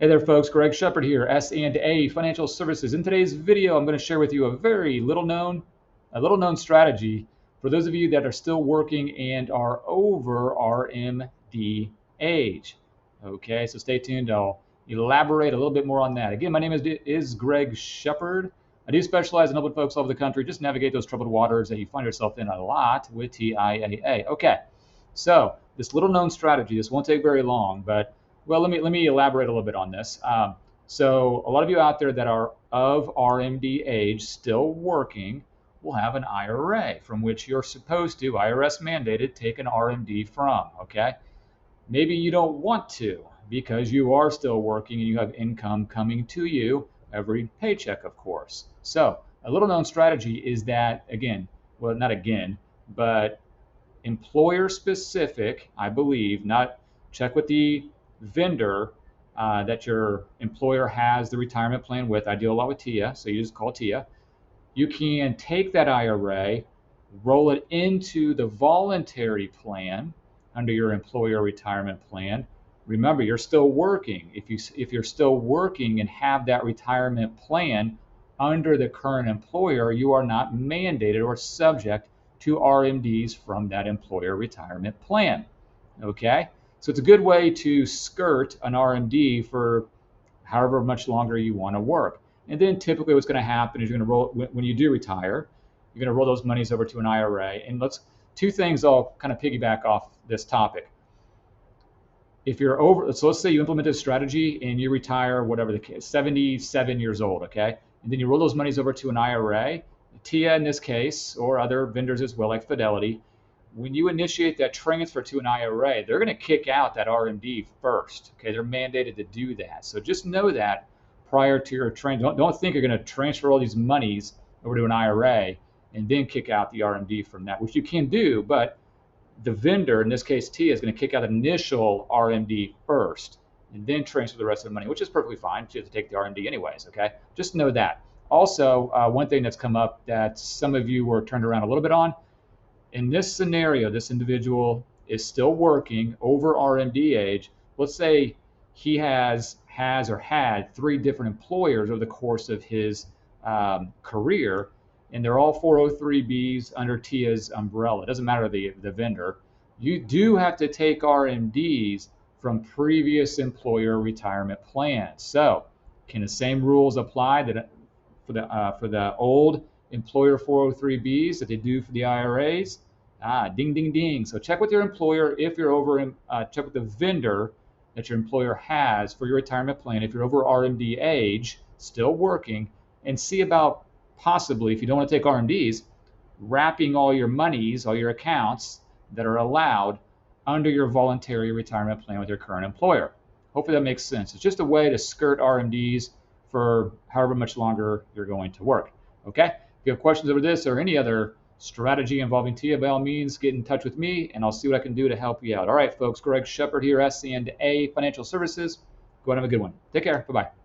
Hey there folks, Greg Shepard here, S&A Financial Services. In today's video, I'm going to share with you a very little known strategy for those of you that are still working and are over RMD age. Okay, so stay tuned. I'll elaborate a little bit more on that. Again, my name is Greg Shepard. I do specialize in helping folks all over the country just navigate those troubled waters that you find yourself in a lot with TIAA. Okay, so this little known strategy, this won't take very long, but well, let me elaborate a little bit on this. So a lot of you out there that are of RMD age, still working, will have an IRA from which you're supposed to, IRS mandated, take an RMD from, okay? Maybe you don't want to because you are still working and you have income coming to you every paycheck, of course. So a little known strategy is that, again, well, not again, but employer specific, I believe, not check with the vendor that your employer has the retirement plan with. I deal a lot with TIAA, so you just call TIAA. You can take that IRA, roll it into the voluntary plan under your employer retirement plan. Remember, you're still working. If you're still working and have that retirement plan under the current employer, you are not mandated or subject to RMDs from that employer retirement plan. Okay? So it's a good way to skirt an RMD for however much longer you want to work. And then typically what's going to happen is you're going to roll, when you do retire, you're going to roll those monies over to an IRA. And two things I'll kind of piggyback off this topic. If you're over, so let's say you implement this strategy and you retire, whatever the case, 77 years old, okay? And then you roll those monies over to an IRA, TIAA in this case, or other vendors as well, like Fidelity. When you initiate that transfer to an IRA, they're going to kick out that RMD first. Okay, they're mandated to do that. So just know that prior to your transfer. Don't think you're going to transfer all these monies over to an IRA and then kick out the RMD from that, which you can do, but the vendor, in this case TIAA, is going to kick out initial RMD first and then transfer the rest of the money, which is perfectly fine. You have to take the RMD anyways, okay? Just know that. Also, one thing that's come up that some of you were turned around a little bit on, in this scenario, this individual is still working over RMD age. Let's say he has or had 3 different employers over the course of his career, and they're all 403Bs under TIAA's umbrella. It doesn't matter the vendor. You do have to take RMDs from previous employer retirement plans. So can the same rules apply that for the old employer 403Bs that they do for the IRAs? Ding, ding, ding. So check with your employer if you're over, check with the vendor that your employer has for your retirement plan. If you're over RMD age, still working, and see about possibly, if you don't want to take RMDs, wrapping all your monies, all your accounts that are allowed under your voluntary retirement plan with your current employer. Hopefully that makes sense. It's just a way to skirt RMDs for however much longer you're going to work. Okay? If you have questions over this or any other strategy involving TIAA, by all means, get in touch with me and I'll see what I can do to help you out. All right, folks, Greg Shepard here, S&A Financial Services. Go ahead and have a good one. Take care. Bye-bye.